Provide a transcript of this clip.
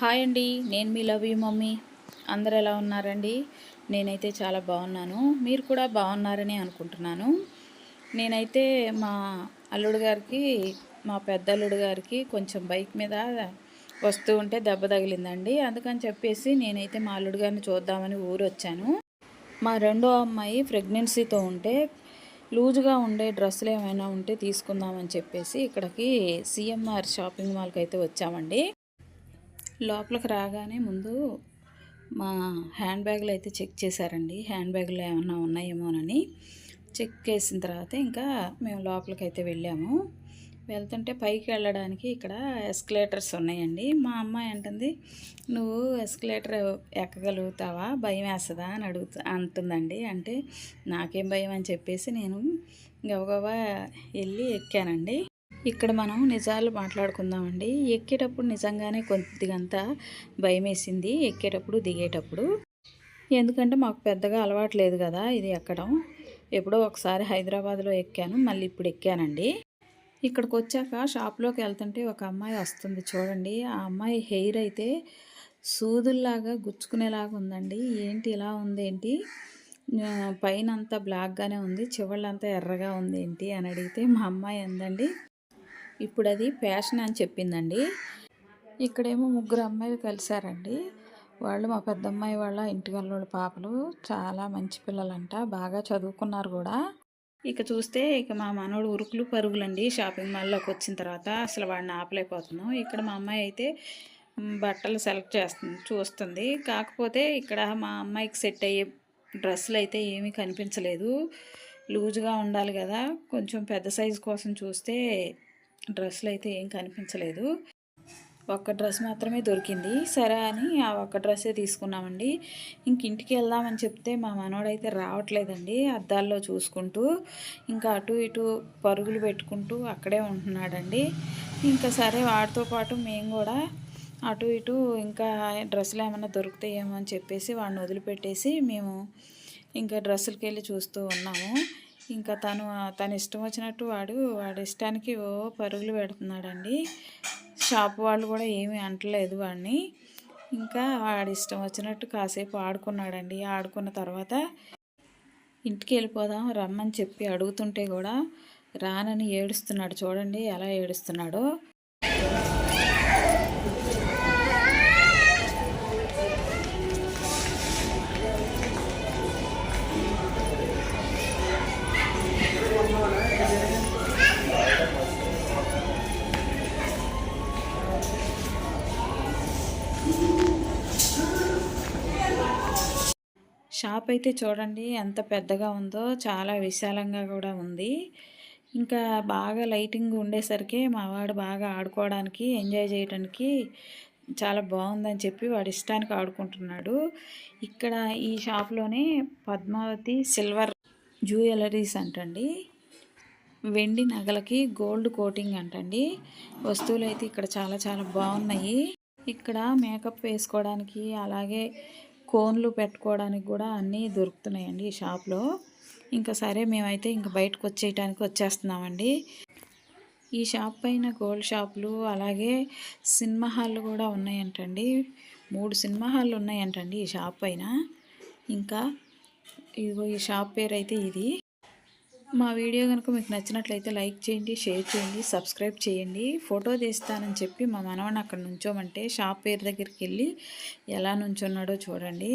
Hi అండి, నేను మీ love you mummy. అందరు ఎలా ఉన్నారండి? నేనైతే చాలా బాగున్నాను. మీరు కూడా బాగున్నారని అనుకుంటున్నాను. నేనైతే మా అల్లుడు గారికి, మా పెద్ద అల్లుడు గారికి కొంచెం బైక్ మీద వస్తూ ఉంటే దెబ్బ తగిలిందండి. అందుకని చెప్పేసి నేనైతే మా అల్లుడు గారిని చూద్దామని ఊరు వచ్చాను. మా రెండో అమ్మాయి ప్రెగ్నెన్సీతో ఉంటే లూజుగా ఉండే డ్రెస్సులు ఏమైనా ఉంటే తీసుకుందామని చెప్పేసి ఇక్కడికి సిఎంఆర్ షాపింగ్ మాల్కి అయితే వచ్చామండి. లోపలికి రాగానే ముందు మా హ్యాండ్ బ్యాగులు అయితే చెక్ చేశారండి. హ్యాండ్ బ్యాగులు ఏమన్నా ఉన్నాయేమోనని చెక్ చేసిన తర్వాత ఇంకా మేము లోపలికి అయితే వెళ్ళాము. వెళ్తుంటే పైకి వెళ్ళడానికి ఇక్కడ ఎస్కలేటర్స్ ఉన్నాయండి. మా అమ్మాయి అంటుంది, నువ్వు ఎస్కలేటర్ ఎక్కగలుగుతావా, భయం వేస్తుందా అని అంటుందండి. అంటే నాకేం భయం అని చెప్పేసి నేను గబగబా వెళ్ళి ఎక్కానండి. ఇక్కడ మనం నిజాలు మాట్లాడుకుందామండి. ఎక్కేటప్పుడు నిజంగానే కొద్దిగంత భయం వేసింది, ఎక్కేటప్పుడు దిగేటప్పుడు. ఎందుకంటే మాకు పెద్దగా అలవాటు లేదు కదా ఇది ఎక్కడం. ఎప్పుడో ఒకసారి హైదరాబాద్లో ఎక్కాను, మళ్ళీ ఇప్పుడు ఎక్కానండి. ఇక్కడికి వచ్చాక షాప్లోకి వెళ్తుంటే ఒక అమ్మాయి వస్తుంది చూడండి. ఆ అమ్మాయి హెయిర్ అయితే సూదుల్లాగా గుచ్చుకునేలాగా ఉందండి. ఏంటి ఇలా ఉందేంటి, పైన అంతా బ్లాక్గానే ఉంది, చివళ్ళంతా ఎర్రగా ఉంది ఏంటి అని అడిగితే మా అమ్మాయి అందండి, ఇప్పుడు అది ఫ్యాషన్ అని చెప్పిందండి. ఇక్కడేమో ముగ్గురు అమ్మాయిలు కలిశారండి. వాళ్ళు మా పెద్దమ్మాయి వాళ్ళ ఇంటికి పాపలు. చాలా మంచి పిల్లలంట, బాగా చదువుకున్నారు కూడా. ఇక చూస్తే ఇక మా మనోడు ఉరుకులు పరుగులండి. షాపింగ్ మాల్లోకి వచ్చిన తర్వాత అసలు వాడిని ఆపలేకపోతున్నాం. ఇక్కడ మా అమ్మాయి అయితే బట్టలు సెలెక్ట్ చూస్తుంది. కాకపోతే ఇక్కడ మా అమ్మాయికి సెట్ అయ్యే డ్రెస్సులు అయితే ఏమీ కనిపించలేదు. లూజుగా ఉండాలి కదా, కొంచెం పెద్ద సైజు కోసం చూస్తే డ్రెస్సులు అయితే ఏం కనిపించలేదు. ఒక్క డ్రెస్ మాత్రమే దొరికింది. సరే అని ఆ ఒక్క డ్రెస్సే తీసుకున్నామండి. ఇంటికి వెళ్దామని చెప్తే మా మనోడైతే రావట్లేదండి. అద్దాల్లో చూసుకుంటూ ఇంకా అటు ఇటు పరుగులు పెట్టుకుంటూ అక్కడే ఉంటున్నాడండి. ఇంకా సరే వాడితో పాటు మేము కూడా అటు ఇటు ఇంకా డ్రెస్సులు ఏమైనా దొరుకుతాయేమో అని చెప్పేసి వాడిని వదిలిపెట్టేసి మేము ఇంకా డ్రెస్సులకి వెళ్ళి చూస్తూ ఉన్నాము. ఇంకా తన ఇష్టం వచ్చినట్టు వాడి ఇష్టానికి పరుగులు పెడుతున్నాడండి. షాప్ వాళ్ళు కూడా ఏమీ అంటలేదు వాడిని. ఇంకా వాడి ఇష్టం వచ్చినట్టు కాసేపు ఆడుకున్నాడండి. ఆడుకున్న తర్వాత ఇంటికి వెళ్ళిపోదాం రమ్మని చెప్పి అడుగుతుంటే కూడా రానని ఏడుస్తున్నాడు. చూడండి ఎలా ఏడుస్తున్నాడో. షాప్ అయితే చూడండి ఎంత పెద్దగా ఉందో, చాలా విశాలంగా కూడా ఉంది. ఇంకా బాగా లైటింగ్ ఉండేసరికి మా వాడు బాగా ఆడుకోవడానికి, ఎంజాయ్ చేయడానికి చాలా బాగుందని చెప్పి వాడి ఇష్టానికి ఆడుకుంటున్నాడు. ఇక్కడ ఈ షాప్లోనే పద్మావతి సిల్వర్ జ్యువెలరీస్ అంటండి. వెండి నగలకి గోల్డ్ కోటింగ్ అంటండి. వస్తువులు అయితే ఇక్కడ చాలా చాలా బాగున్నాయి. ఇక్కడ మేకప్ వేసుకోవడానికి, అలాగే కోన్లు పెట్టుకోవడానికి కూడా అన్నీ దొరుకుతున్నాయండి ఈ షాప్లో. ఇంకా సరే మేమైతే ఇంకా బయటకు వచ్చేస్తున్నామండి. ఈ షాప్ పైన గోల్డ్ షాపులు, అలాగే సినిమా హాళ్ళు కూడా ఉన్నాయంటండి. 3 సినిమా హాళ్ళు ఉన్నాయంటండి ఈ షాప్ పైన. ఇంకా ఇదిగో ఈ షాప్ పేరు అయితే ఇది. మా వీడియో కనుక మీకు నచ్చినట్లయితే లైక్ చేయండి, షేర్ చేయండి, సబ్స్క్రైబ్ చేయండి. ఫోటో తీస్తానని చెప్పి మా మనవని అక్కడ నుంచోమంటే షాప్ పేరు దగ్గరికి వెళ్ళి ఎలా నుంచున్నాడో చూడండి.